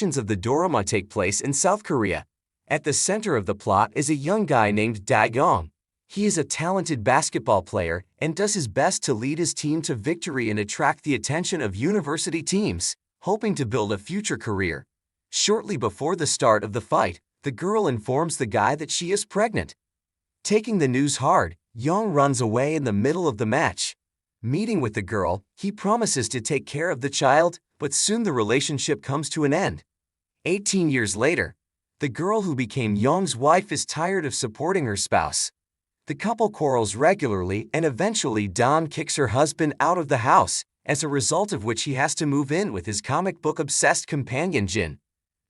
Actions of the drama take place in South Korea. At the center of the plot is a young guy named Dae-gong. He is a talented basketball player and does his best to lead his team to victory and attract the attention of university teams, hoping to build a future career. Shortly before the start of the fight, the girl informs the guy that she is pregnant. Taking the news hard, Young runs away in the middle of the match. Meeting with the girl, he promises to take care of the child, but soon the relationship comes to an end. 18 years later, the girl who became Young's wife is tired of supporting her spouse. The couple quarrels regularly and eventually Don kicks her husband out of the house, as a result of which he has to move in with his comic book-obsessed companion Jin.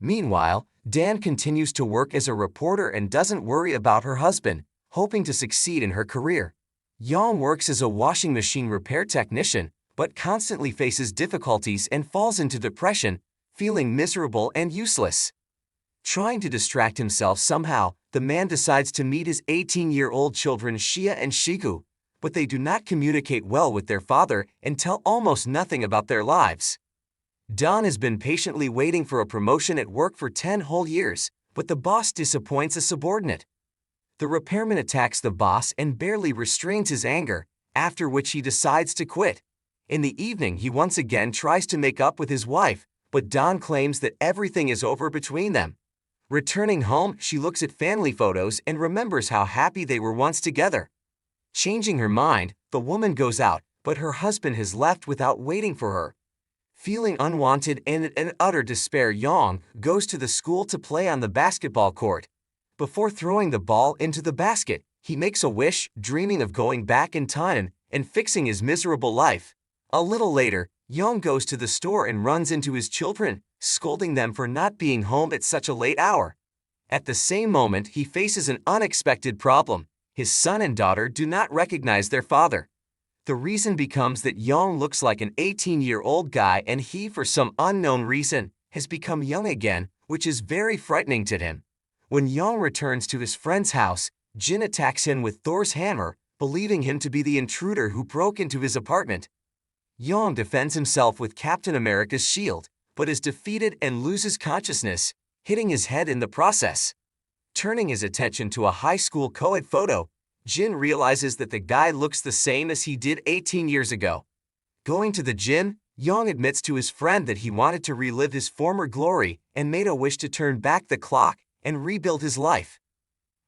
Meanwhile, Dan continues to work as a reporter and doesn't worry about her husband, hoping to succeed in her career. Young works as a washing machine repair technician, but constantly faces difficulties and falls into depression, feeling miserable and useless. Trying to distract himself somehow, the man decides to meet his 18-year-old children Shia and Shiku, but they do not communicate well with their father and tell almost nothing about their lives. Don has been patiently waiting for a promotion at work for 10 whole years, but the boss disappoints a subordinate. The repairman attacks the boss and barely restrains his anger, after which he decides to quit. In the evening, he once again tries to make up with his wife, but Don claims that everything is over between them. Returning home, she looks at family photos and remembers how happy they were once together. Changing her mind, the woman goes out, but her husband has left without waiting for her. Feeling unwanted and in utter despair, Young goes to the school to play on the basketball court. Before throwing the ball into the basket, he makes a wish, dreaming of going back in time and fixing his miserable life. A little later, Young goes to the store and runs into his children, scolding them for not being home at such a late hour. At the same moment, he faces an unexpected problem. His son and daughter do not recognize their father. The reason becomes that Young looks like an 18-year-old guy and he, for some unknown reason, has become young again, which is very frightening to him. When Young returns to his friend's house, Jin attacks him with Thor's hammer, believing him to be the intruder who broke into his apartment. Young defends himself with Captain America's shield, but is defeated and loses consciousness, hitting his head in the process. Turning his attention to a high school co-ed photo, Jin realizes that the guy looks the same as he did 18 years ago. Going to the gym, Young admits to his friend that he wanted to relive his former glory and made a wish to turn back the clock and rebuild his life.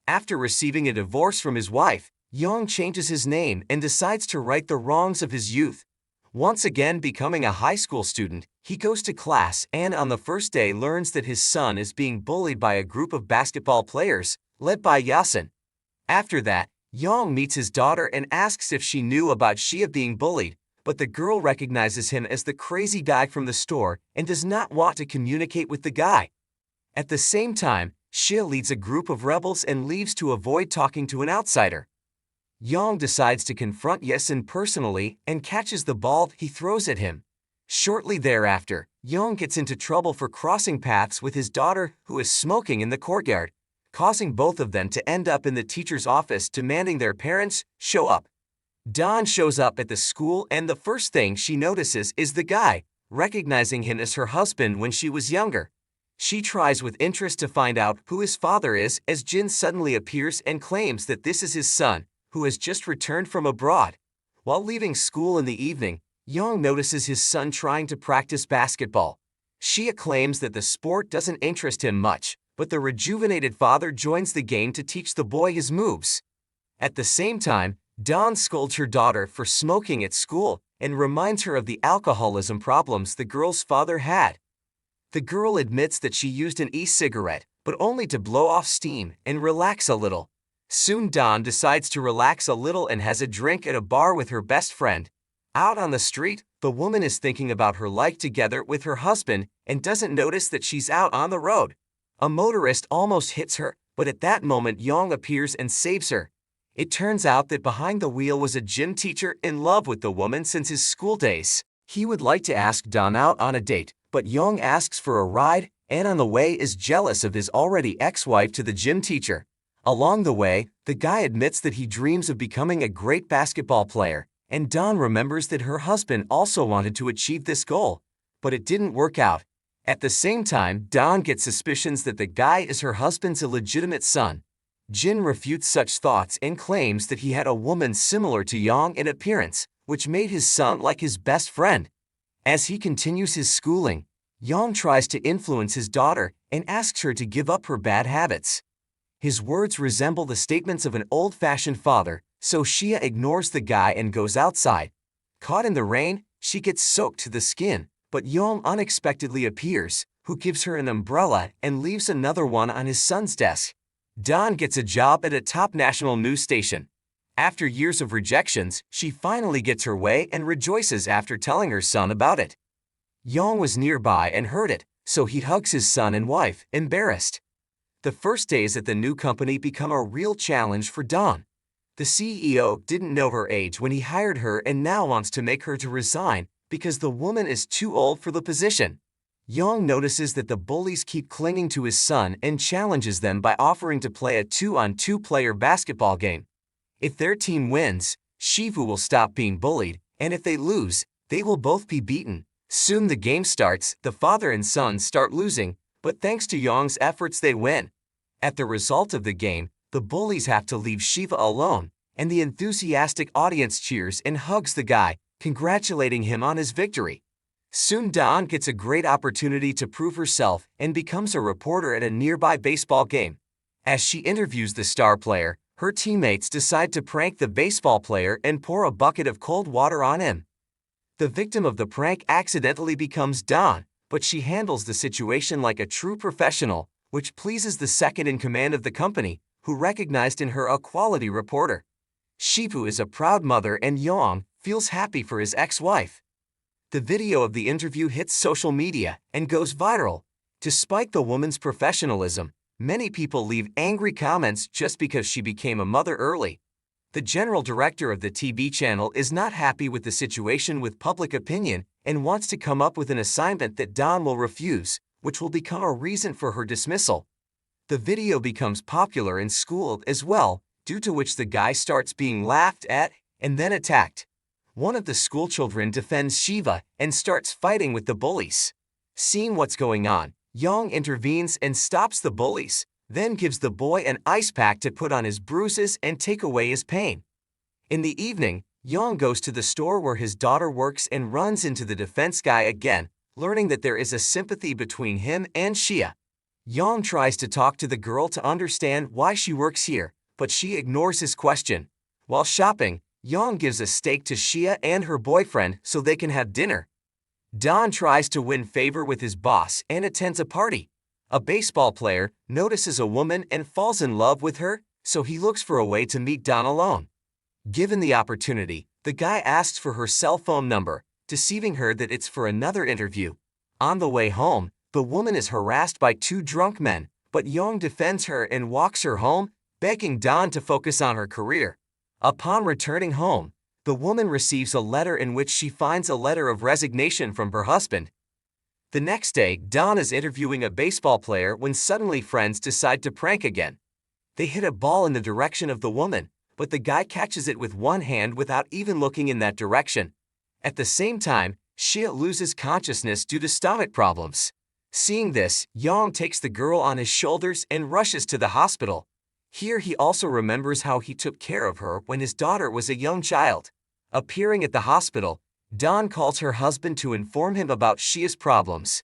After receiving a divorce from his wife, Young changes his name and decides to right the wrongs of his youth. Once again becoming a high school student, he goes to class and on the first day learns that his son is being bullied by a group of basketball players, led by Yasin. After that, Young meets his daughter and asks if she knew about Shia being bullied, but the girl recognizes him as the crazy guy from the store and does not want to communicate with the guy. At the same time, Shia leads a group of rebels and leaves to avoid talking to an outsider. Young decides to confront Yasin personally and catches the ball he throws at him. Shortly thereafter, Young gets into trouble for crossing paths with his daughter, who is smoking in the courtyard, causing both of them to end up in the teacher's office demanding their parents show up. Dawn shows up at the school and the first thing she notices is the guy, recognizing him as her husband when she was younger. She tries with interest to find out who his father is as Jin suddenly appears and claims that this is his son, who has just returned from abroad. While leaving school in the evening, Young notices his son trying to practice basketball. Shia claims that the sport doesn't interest him much, but the rejuvenated father joins the game to teach the boy his moves. At the same time, Dawn scolds her daughter for smoking at school and reminds her of the alcoholism problems the girl's father had. The girl admits that she used an e-cigarette, but only to blow off steam and relax a little. Soon Dawn decides to relax a little and has a drink at a bar with her best friend. Out on the street, the woman is thinking about her life together with her husband and doesn't notice that she's out on the road. A motorist almost hits her, but at that moment Young appears and saves her. It turns out that behind the wheel was a gym teacher in love with the woman since his school days. He would like to ask Dawn out on a date, but Young asks for a ride and on the way is jealous of his already ex-wife to the gym teacher. Along the way, the guy admits that he dreams of becoming a great basketball player, and Dawn remembers that her husband also wanted to achieve this goal. But it didn't work out. At the same time, Dawn gets suspicions that the guy is her husband's illegitimate son. Jin refutes such thoughts and claims that he had a woman similar to Yang in appearance, which made his son like his best friend. As he continues his schooling, Yang tries to influence his daughter and asks her to give up her bad habits. His words resemble the statements of an old-fashioned father, so Xia ignores the guy and goes outside. Caught in the rain, she gets soaked to the skin, but Yang unexpectedly appears, who gives her an umbrella and leaves another one on his son's desk. Dawn gets a job at a top national news station. After years of rejections, she finally gets her way and rejoices after telling her son about it. Yang was nearby and heard it, so he hugs his son and wife, embarrassed. The first days at the new company become a real challenge for Dawn. The CEO didn't know her age when he hired her and now wants to make her to resign because the woman is too old for the position. Yang notices that the bullies keep clinging to his son and challenges them by offering to play a 2-on-2 player basketball game. If their team wins, Shifu will stop being bullied, and if they lose, they will both be beaten. Soon the game starts, the father and son start losing, but thanks to Yang's efforts they win. At the result of the game, the bullies have to leave Shiva alone, and the enthusiastic audience cheers and hugs the guy, congratulating him on his victory. Soon Dawn gets a great opportunity to prove herself and becomes a reporter at a nearby baseball game. As she interviews the star player, her teammates decide to prank the baseball player and pour a bucket of cold water on him. The victim of the prank accidentally becomes Dawn, but she handles the situation like a true professional, which pleases the second in command of the company, who recognized in her a quality reporter. Shifu is a proud mother and Yang feels happy for his ex-wife. The video of the interview hits social media and goes viral. Despite the woman's professionalism, many people leave angry comments just because she became a mother early. The general director of the TV channel is not happy with the situation with public opinion and wants to come up with an assignment that Dawn will refuse, which will become a reason for her dismissal. The video becomes popular in school as well, due to which the guy starts being laughed at and then attacked. One of the schoolchildren defends Shiva and starts fighting with the bullies. Seeing what's going on, Yang intervenes and stops the bullies, then gives the boy an ice pack to put on his bruises and take away his pain. In the evening, Yang goes to the store where his daughter works and runs into the defense guy again, learning that there is a sympathy between him and Xia. Yang tries to talk to the girl to understand why she works here, but she ignores his question. While shopping, Yang gives a steak to Xia and her boyfriend so they can have dinner. Dawn tries to win favor with his boss and attends a party. A baseball player notices a woman and falls in love with her, so he looks for a way to meet Dawn alone. Given the opportunity, the guy asks for her cell phone number, deceiving her that it's for another interview. On the way home, the woman is harassed by two drunk men, but Yang defends her and walks her home, begging Dawn to focus on her career. Upon returning home, the woman receives a letter in which she finds a letter of resignation from her husband. The next day, Dawn is interviewing a baseball player when suddenly friends decide to prank again. They hit a ball in the direction of the woman, but the guy catches it with one hand without even looking in that direction. At the same time, Xia loses consciousness due to stomach problems. Seeing this, Yang takes the girl on his shoulders and rushes to the hospital. Here he also remembers how he took care of her when his daughter was a young child. Appearing at the hospital, Dawn calls her husband to inform him about Xia's problems.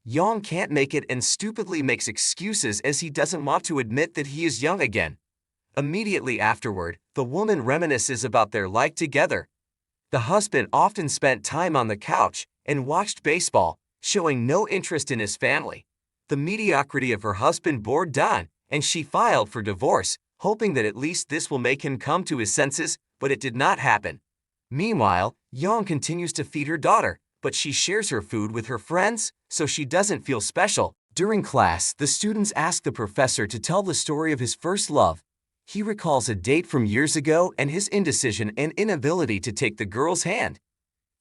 Yang can't make it and stupidly makes excuses as he doesn't want to admit that he is young again. Immediately afterward, the woman reminisces about their life together. The husband often spent time on the couch and watched baseball, showing no interest in his family. The mediocrity of her husband bored Dawn, and she filed for divorce, hoping that at least this will make him come to his senses, but it did not happen. Meanwhile, Yang continues to feed her daughter, but she shares her food with her friends, so she doesn't feel special. During class, the students ask the professor to tell the story of his first love. He recalls a date from years ago and his indecision and inability to take the girl's hand.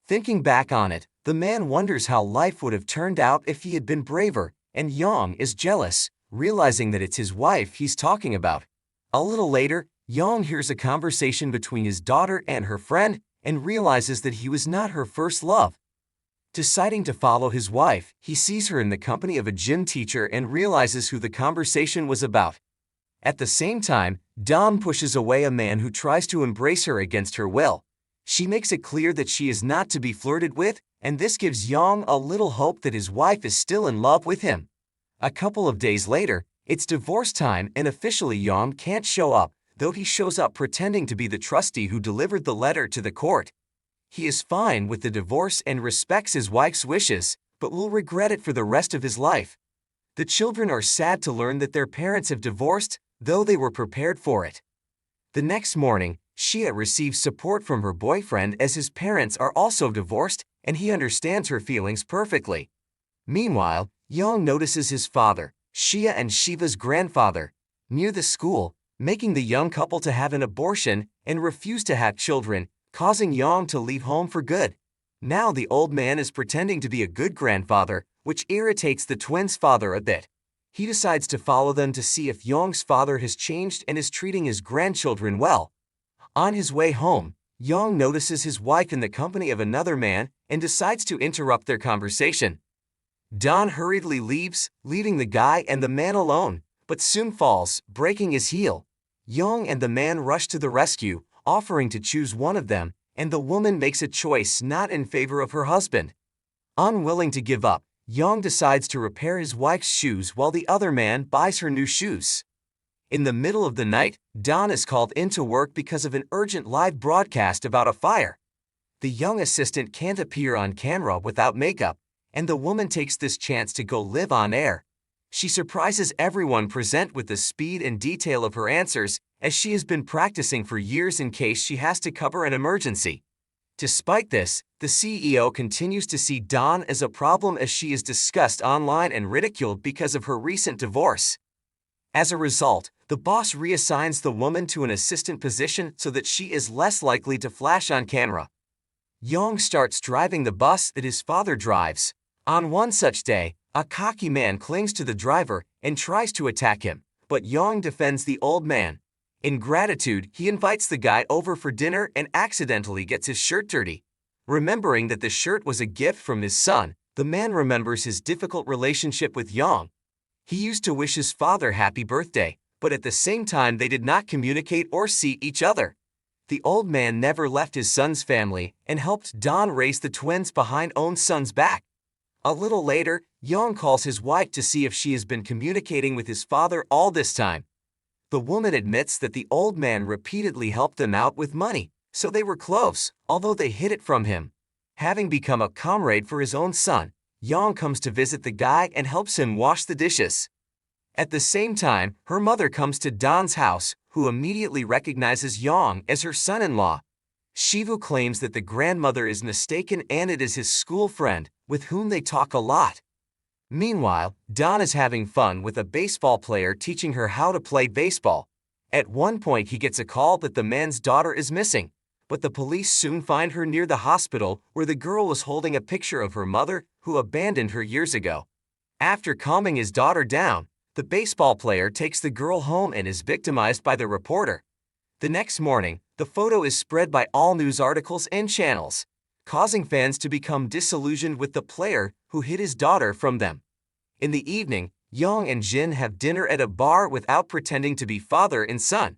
Thinking back on it, the man wonders how life would have turned out if he had been braver, and Yang is jealous, realizing that it's his wife he's talking about. A little later, Yang hears a conversation between his daughter and her friend and realizes that he was not her first love. Deciding to follow his wife, he sees her in the company of a gym teacher and realizes who the conversation was about. At the same time, Dom pushes away a man who tries to embrace her against her will. She makes it clear that she is not to be flirted with, and this gives Yang a little hope that his wife is still in love with him. A couple of days later, it's divorce time and officially Yang can't show up, though he shows up pretending to be the trustee who delivered the letter to the court. He is fine with the divorce and respects his wife's wishes, but will regret it for the rest of his life. The children are sad to learn that their parents have divorced, though they were prepared for it. The next morning, Xia receives support from her boyfriend as his parents are also divorced, and he understands her feelings perfectly. Meanwhile, Yang notices his father, Xia and Shiva's grandfather, near the school, making the young couple to have an abortion and refuse to have children, causing Yang to leave home for good. Now the old man is pretending to be a good grandfather, which irritates the twins' father a bit. He decides to follow them to see if Yang's father has changed and is treating his grandchildren well. On his way home, Yang notices his wife in the company of another man and decides to interrupt their conversation. Don hurriedly leaves, leaving the guy and the man alone, but soon falls, breaking his heel. Yang and the man rush to the rescue, offering to choose one of them, and the woman makes a choice not in favor of her husband. Unwilling to give up, Yang decides to repair his wife's shoes while the other man buys her new shoes. In the middle of the night, Don is called into work because of an urgent live broadcast about a fire. The young assistant can't appear on camera without makeup, and the woman takes this chance to go live on air. She surprises everyone present with the speed and detail of her answers, as she has been practicing for years in case she has to cover an emergency. Despite this, the CEO continues to see Dawn as a problem as she is discussed online and ridiculed because of her recent divorce. As a result, the boss reassigns the woman to an assistant position so that she is less likely to flash on camera. Yang starts driving the bus that his father drives. On one such day, a cocky man clings to the driver and tries to attack him, but Yang defends the old man. In gratitude, he invites the guy over for dinner and accidentally gets his shirt dirty. Remembering that the shirt was a gift from his son, the man remembers his difficult relationship with Yang. He used to wish his father happy birthday, but at the same time they did not communicate or see each other. The old man never left his son's family and helped Don raise the twins behind own son's back. A little later, Yang calls his wife to see if she has been communicating with his father all this time. The woman admits that the old man repeatedly helped them out with money, so they were close, although they hid it from him. Having become a comrade for his own son, Yang comes to visit the guy and helps him wash the dishes. At the same time, her mother comes to Don's house, who immediately recognizes Yang as her son-in-law. Shivu claims that the grandmother is mistaken and it is his school friend, with whom they talk a lot. Meanwhile, Don is having fun with a baseball player teaching her how to play baseball. At one point he gets a call that the man's daughter is missing, but the police soon find her near the hospital where the girl was holding a picture of her mother, who abandoned her years ago. After calming his daughter down, the baseball player takes the girl home and is victimized by the reporter. The next morning, the photo is spread by all news articles and channels, causing fans to become disillusioned with the player who hid his daughter from them. In the evening, Yang and Jin have dinner at a bar without pretending to be father and son.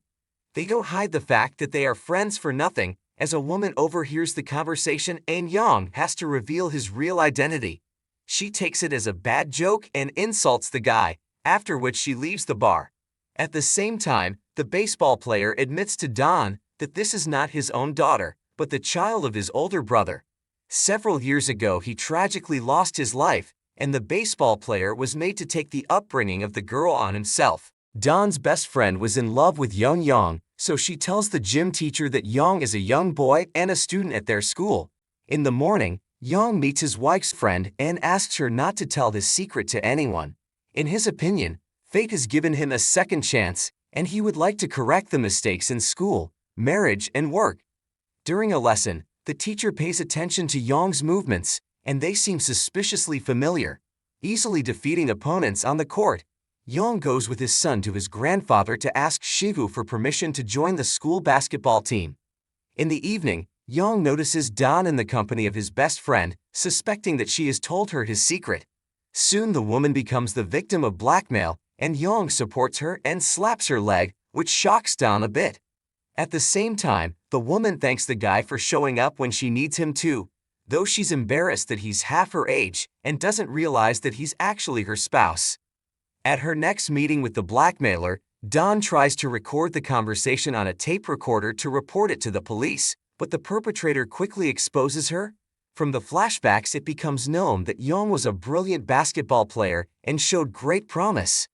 They don't hide the fact that they are friends for nothing, as a woman overhears the conversation and Yang has to reveal his real identity. She takes it as a bad joke and insults the guy, after which she leaves the bar. At the same time, the baseball player admits to Don that this is not his own daughter, but the child of his older brother. Several years ago he tragically lost his life, and the baseball player was made to take the upbringing of the girl on himself. Don's best friend was in love with young Yang, so she tells the gym teacher that Yang is a young boy and a student at their school. In the morning, Yang meets his wife's friend and asks her not to tell this secret to anyone. In his opinion, fate has given him a second chance, and he would like to correct the mistakes in school, marriage, and work. During a lesson, the teacher pays attention to Yang's movements, and they seem suspiciously familiar. Easily defeating opponents on the court, Yang goes with his son to his grandfather to ask Shivu for permission to join the school basketball team. In the evening, Yang notices Don in the company of his best friend, suspecting that she has told her his secret. Soon the woman becomes the victim of blackmail, and Yong supports her and slaps her leg, which shocks Don a bit. At the same time, the woman thanks the guy for showing up when she needs him too, though she's embarrassed that he's half her age and doesn't realize that he's actually her spouse. At her next meeting with the blackmailer, Don tries to record the conversation on a tape recorder to report it to the police, but the perpetrator quickly exposes her. From the flashbacks, it becomes known that Yong was a brilliant basketball player and showed great promise.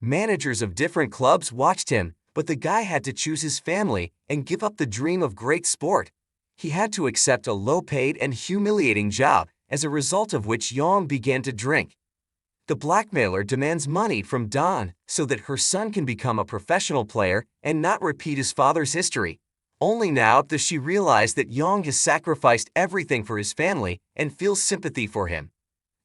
Managers of different clubs watched him, but the guy had to choose his family and give up the dream of great sport. He had to accept a low-paid and humiliating job, as a result of which Yong began to drink. The blackmailer demands money from Don so that her son can become a professional player and not repeat his father's history. Only now does she realize that Yong has sacrificed everything for his family and feels sympathy for him.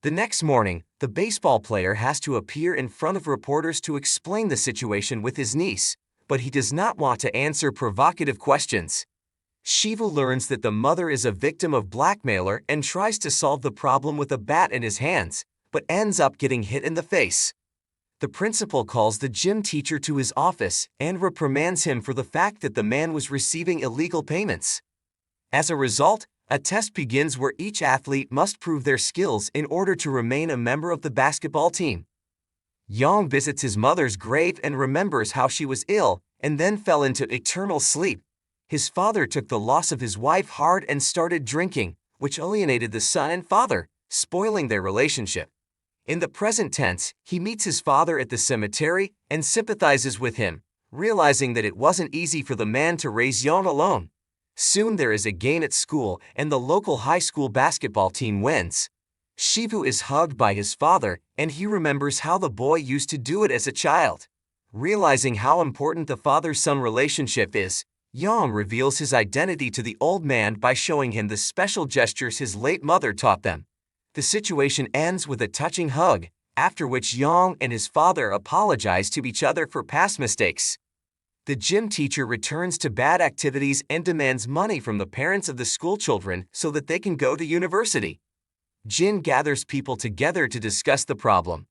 The next morning, the baseball player has to appear in front of reporters to explain the situation with his niece, but he does not want to answer provocative questions. Shivu learns that the mother is a victim of blackmailer and tries to solve the problem with a bat in his hands, but ends up getting hit in the face. The principal calls the gym teacher to his office and reprimands him for the fact that the man was receiving illegal payments. As a result, a test begins where each athlete must prove their skills in order to remain a member of the basketball team. Yong visits his mother's grave and remembers how she was ill and then fell into eternal sleep. His father took the loss of his wife hard and started drinking, which alienated the son and father, spoiling their relationship. In the present tense, he meets his father at the cemetery and sympathizes with him, realizing that it wasn't easy for the man to raise Yong alone. Soon there is a game at school and the local high school basketball team wins. Shivu is hugged by his father and he remembers how the boy used to do it as a child. Realizing how important the father-son relationship is, Yong reveals his identity to the old man by showing him the special gestures his late mother taught them. The situation ends with a touching hug, after which Yong and his father apologize to each other for past mistakes. The gym teacher returns to bad activities and demands money from the parents of the school children so that they can go to university. Jin gathers people together to discuss the problem.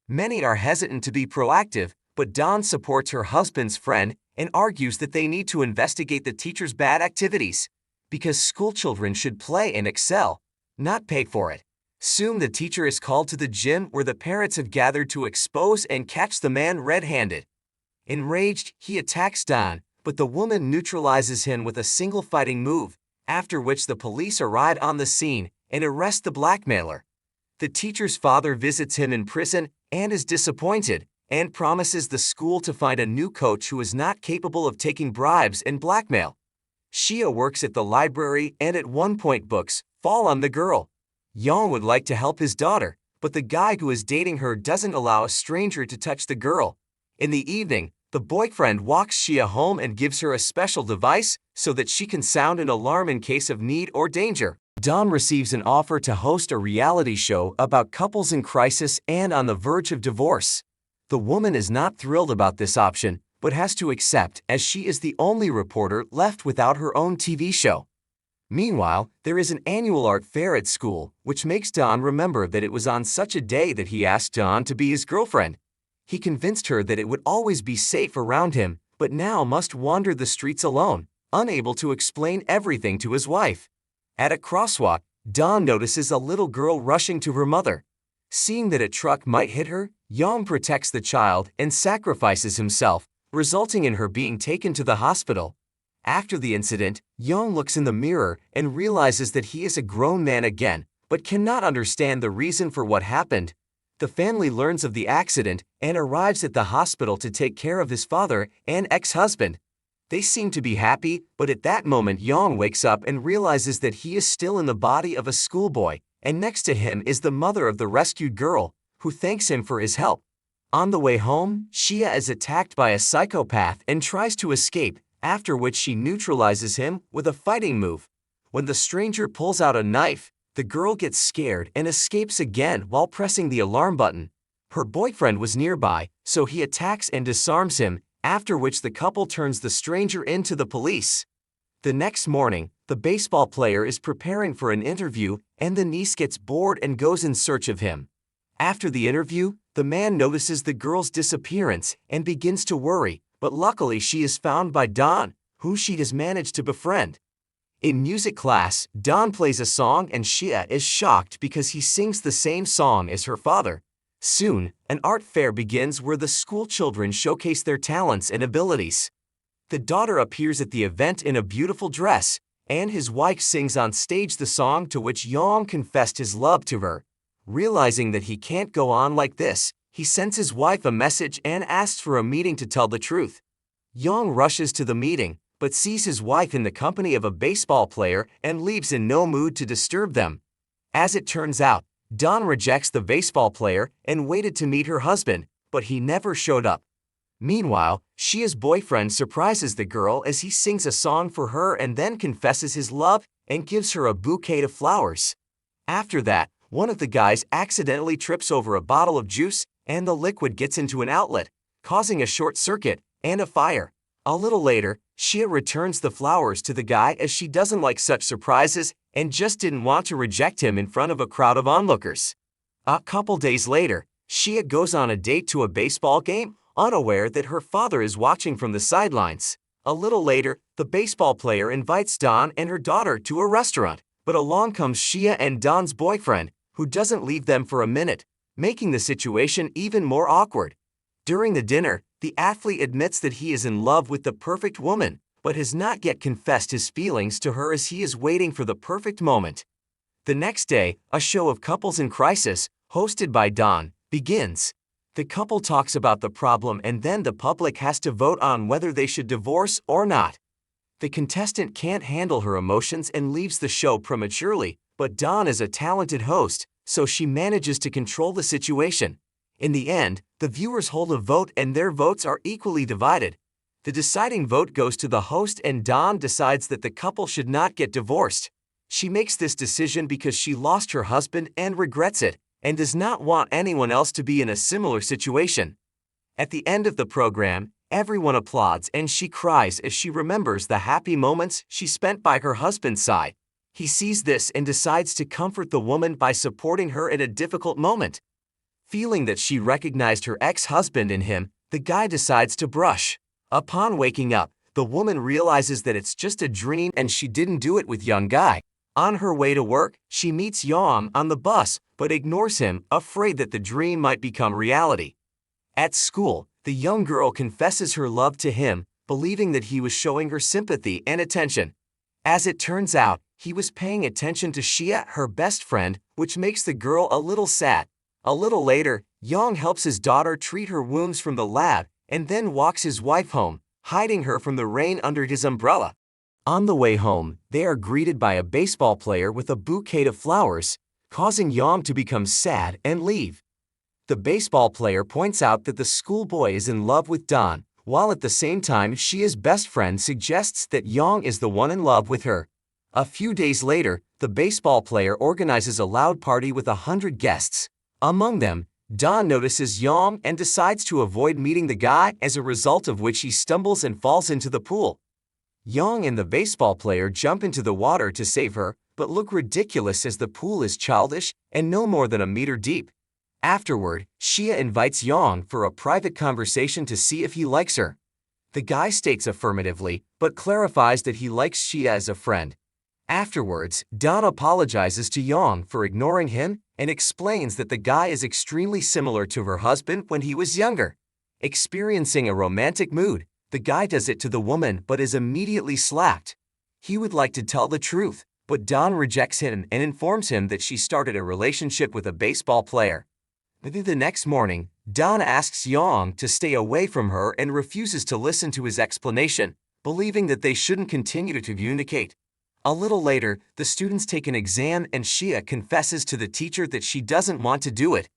Many are hesitant to be proactive, but Dawn supports her husband's friend and argues that they need to investigate the teacher's bad activities, because school children should play and excel, not pay for it. Soon the teacher is called to the gym where the parents have gathered to expose and catch the man red-handed. Enraged, he attacks Don, but the woman neutralizes him with a single fighting move, after which the police arrive on the scene and arrest the blackmailer. The teacher's father visits him in prison and is disappointed, and promises the school to find a new coach who is not capable of taking bribes and blackmail. Shia works at the library and at one point books fall on the girl. Yong would like to help his daughter, but the guy who is dating her doesn't allow a stranger to touch the girl. In the evening, the boyfriend walks Shia home and gives her a special device so that she can sound an alarm in case of need or danger. Dawn receives an offer to host a reality show about couples in crisis and on the verge of divorce. The woman is not thrilled about this option, but has to accept as she is the only reporter left without her own TV show. Meanwhile, there is an annual art fair at school, which makes Don remember that it was on such a day that he asked Dawn to be his girlfriend. He convinced her that it would always be safe around him, but now must wander the streets alone, unable to explain everything to his wife. At a crosswalk, Dawn notices a little girl rushing to her mother. Seeing that a truck might hit her, Yong protects the child and sacrifices himself, resulting in her being taken to the hospital. After the incident, Yong looks in the mirror and realizes that he is a grown man again, but cannot understand the reason for what happened. The family learns of the accident and arrives at the hospital to take care of his father and ex-husband. They seem to be happy, but at that moment Yong wakes up and realizes that he is still in the body of a schoolboy, and next to him is the mother of the rescued girl, who thanks him for his help. On the way home, Shia is attacked by a psychopath and tries to escape, after which she neutralizes him with a fighting move. When the stranger pulls out a knife, the girl gets scared and escapes again while pressing the alarm button. Her boyfriend was nearby, so he attacks and disarms him, after which the couple turns the stranger into the police. The next morning, the baseball player is preparing for an interview and the niece gets bored and goes in search of him. After the interview, the man notices the girl's disappearance and begins to worry, but luckily she is found by Don, who she has managed to befriend. In music class, Don plays a song and Shia is shocked because he sings the same song as her father. Soon, an art fair begins where the school children showcase their talents and abilities. The daughter appears at the event in a beautiful dress, and his wife sings on stage the song to which Yong confessed his love to her. Realizing that he can't go on like this, he sends his wife a message and asks for a meeting to tell the truth. Yong rushes to the meeting, but sees his wife in the company of a baseball player and leaves in no mood to disturb them. As it turns out, Don rejects the baseball player and waited to meet her husband, but he never showed up. Meanwhile, Shia's boyfriend surprises the girl as he sings a song for her and then confesses his love and gives her a bouquet of flowers. After that, one of the guys accidentally trips over a bottle of juice and the liquid gets into an outlet, causing a short circuit and a fire. A little later, Shia returns the flowers to the guy as she doesn't like such surprises and just didn't want to reject him in front of a crowd of onlookers. A couple days later, Shia goes on a date to a baseball game, unaware that her father is watching from the sidelines. A little later, the baseball player invites Don and her daughter to a restaurant, but along comes Shia and Don's boyfriend, who doesn't leave them for a minute, making the situation even more awkward. During the dinner, the athlete admits that he is in love with the perfect woman, but has not yet confessed his feelings to her as he is waiting for the perfect moment. The next day, a show of couples in crisis, hosted by Don, begins. The couple talks about the problem and then the public has to vote on whether they should divorce or not. The contestant can't handle her emotions and leaves the show prematurely, but Don is a talented host, so she manages to control the situation. In the end, the viewers hold a vote and their votes are equally divided. The deciding vote goes to the host and Don decides that the couple should not get divorced. She makes this decision because she lost her husband and regrets it, and does not want anyone else to be in a similar situation. At the end of the program, everyone applauds and she cries as she remembers the happy moments she spent by her husband's side. He sees this and decides to comfort the woman by supporting her in a difficult moment. Feeling that she recognized her ex-husband in him, the guy decides to brush. Upon waking up, the woman realizes that it's just a dream and she didn't do it with young guy. On her way to work, she meets Yong on the bus, but ignores him, afraid that the dream might become reality. At school, the young girl confesses her love to him, believing that he was showing her sympathy and attention. As it turns out, he was paying attention to Shia, her best friend, which makes the girl a little sad. A little later, Yong helps his daughter treat her wounds from the lab and then walks his wife home, hiding her from the rain under his umbrella. On the way home, they are greeted by a baseball player with a bouquet of flowers, causing Yong to become sad and leave. The baseball player points out that the schoolboy is in love with Don, while at the same time Shia's best friend suggests that Yong is the one in love with her. A few days later, the baseball player organizes a loud party with 100 guests. Among them, Don notices Yong and decides to avoid meeting the guy, as a result of which he stumbles and falls into the pool. Yong and the baseball player jump into the water to save her, but look ridiculous as the pool is childish and no more than a meter deep. Afterward, Shia invites Yong for a private conversation to see if he likes her. The guy states affirmatively, but clarifies that he likes Shia as a friend. Afterwards, Don apologizes to Yong for ignoring him and explains that the guy is extremely similar to her husband when he was younger. Experiencing a romantic mood, the guy does it to the woman but is immediately slapped. He would like to tell the truth, but Don rejects him and informs him that she started a relationship with a baseball player. The next morning, Don asks Yong to stay away from her and refuses to listen to his explanation, believing that they shouldn't continue to communicate. A little later, the students take an exam and Shia confesses to the teacher that she doesn't want to do it.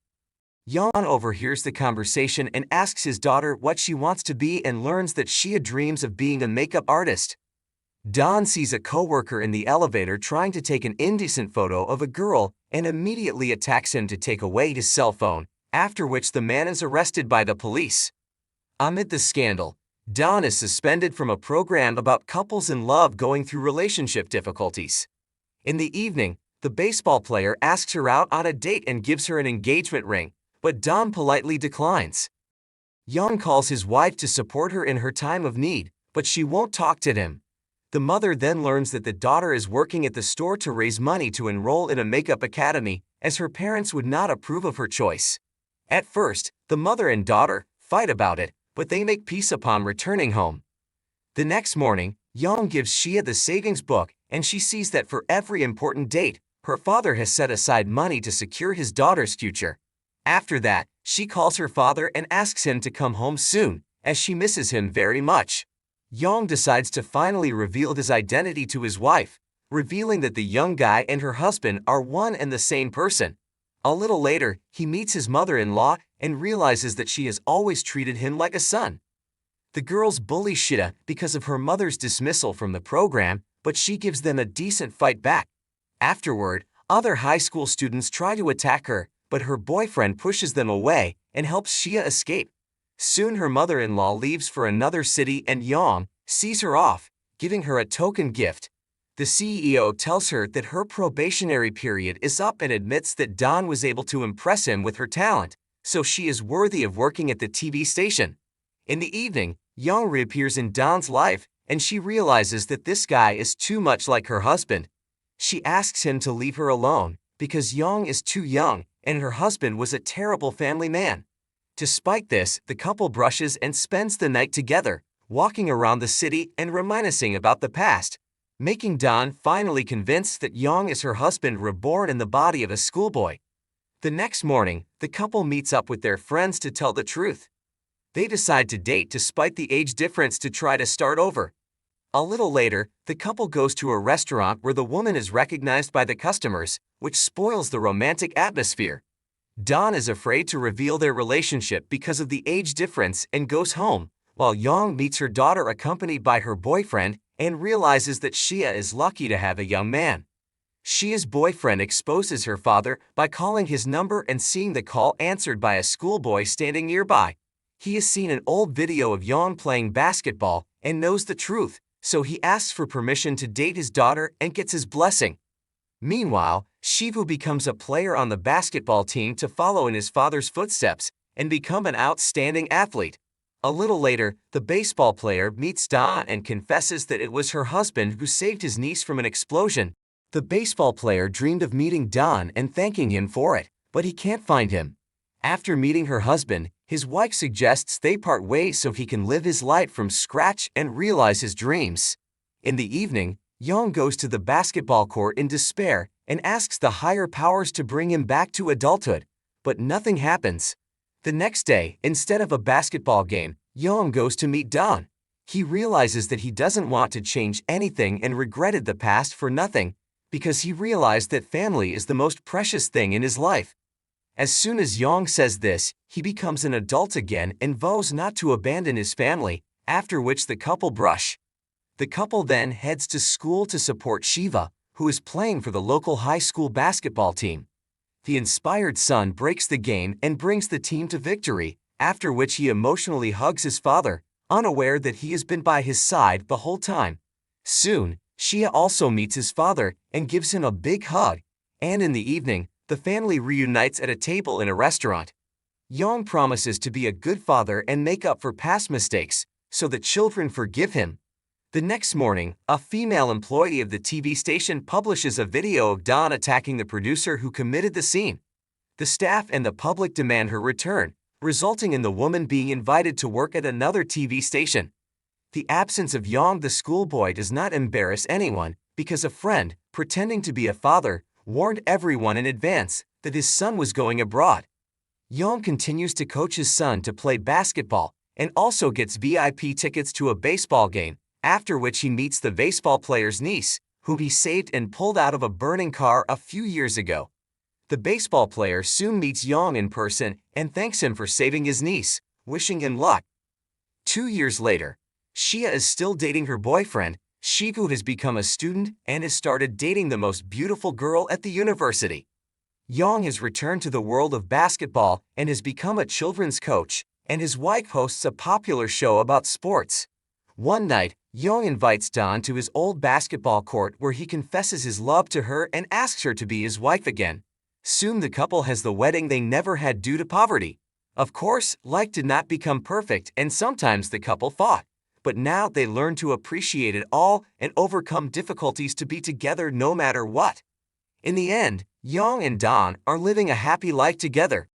Yong overhears the conversation and asks his daughter what she wants to be and learns that Shia dreams of being a makeup artist. Don sees a coworker in the elevator trying to take an indecent photo of a girl and immediately attacks him to take away his cell phone, after which the man is arrested by the police. Amid the scandal, Dawn is suspended from a program about couples in love going through relationship difficulties. In the evening, the baseball player asks her out on a date and gives her an engagement ring, but Dawn politely declines. Young calls his wife to support her in her time of need, but she won't talk to him. The mother then learns that the daughter is working at the store to raise money to enroll in a makeup academy, as her parents would not approve of her choice. At first, the mother and daughter fight about it, but they make peace upon returning home. The next morning, Young gives Shia the savings book, and she sees that for every important date, her father has set aside money to secure his daughter's future. After that, she calls her father and asks him to come home soon, as she misses him very much. Young decides to finally reveal his identity to his wife, revealing that the young guy and her husband are one and the same person. A little later, he meets his mother-in-law and realizes that she has always treated him like a son. The girls bully Shida because of her mother's dismissal from the program, but she gives them a decent fight back. Afterward, other high school students try to attack her, but her boyfriend pushes them away and helps Shia escape. Soon her mother-in-law leaves for another city and Young sees her off, giving her a token gift. The CEO tells her that her probationary period is up and admits that Dawn was able to impress him with her talent, so she is worthy of working at the TV station. In the evening, Young reappears in Dawn's life, and she realizes that this guy is too much like her husband. She asks him to leave her alone, because Young is too young, and her husband was a terrible family man. Despite this, the couple brushes and spends the night together, walking around the city and reminiscing about the past, making Dawn finally convinced that Young is her husband reborn in the body of a schoolboy. The next morning, the couple meets up with their friends to tell the truth. They decide to date despite the age difference to try to start over. A little later, the couple goes to a restaurant where the woman is recognized by the customers, which spoils the romantic atmosphere. Dawn is afraid to reveal their relationship because of the age difference and goes home, while Young meets her daughter accompanied by her boyfriend and realizes that Shia is lucky to have a young man. Shia's boyfriend exposes her father by calling his number and seeing the call answered by a schoolboy standing nearby. He has seen an old video of Young playing basketball and knows the truth, so he asks for permission to date his daughter and gets his blessing. Meanwhile, Shivu becomes a player on the basketball team to follow in his father's footsteps and become an outstanding athlete. A little later, the baseball player meets Dawn and confesses that it was her husband who saved his niece from an explosion. The baseball player dreamed of meeting Dawn and thanking him for it, but he can't find him. After meeting her husband, his wife suggests they part ways so he can live his life from scratch and realize his dreams. In the evening, Young goes to the basketball court in despair and asks the higher powers to bring him back to adulthood, but nothing happens. The next day, instead of a basketball game, Young goes to meet Dawn. He realizes that he doesn't want to change anything and regretted the past for nothing, because he realized that family is the most precious thing in his life. As soon as Young says this, he becomes an adult again and vows not to abandon his family, after which the couple brush. The couple then heads to school to support Shiva, who is playing for the local high school basketball team. The inspired son breaks the game and brings the team to victory, after which he emotionally hugs his father, unaware that he has been by his side the whole time. Soon, Shia also meets his father and gives him a big hug, and in the evening, the family reunites at a table in a restaurant. Young promises to be a good father and make up for past mistakes, so the children forgive him. The next morning, a female employee of the TV station publishes a video of Dawn attacking the producer who committed the scene. The staff and the public demand her return, resulting in the woman being invited to work at another TV station. The absence of Young the schoolboy does not embarrass anyone, because a friend, pretending to be a father, warned everyone in advance that his son was going abroad. Young continues to coach his son to play basketball and also gets VIP tickets to a baseball game, after which he meets the baseball player's niece, whom he saved and pulled out of a burning car a few years ago. The baseball player soon meets Young in person and thanks him for saving his niece, wishing him luck. 2 years later, Shia is still dating her boyfriend. Shivu has become a student and has started dating the most beautiful girl at the university. Young has returned to the world of basketball and has become a children's coach, and his wife hosts a popular show about sports. One night, Young invites Don to his old basketball court where he confesses his love to her and asks her to be his wife again. Soon the couple has the wedding they never had due to poverty. Of course, life did not become perfect and sometimes the couple fought. But now they learn to appreciate it all and overcome difficulties to be together no matter what. In the end, Young and Don are living a happy life together,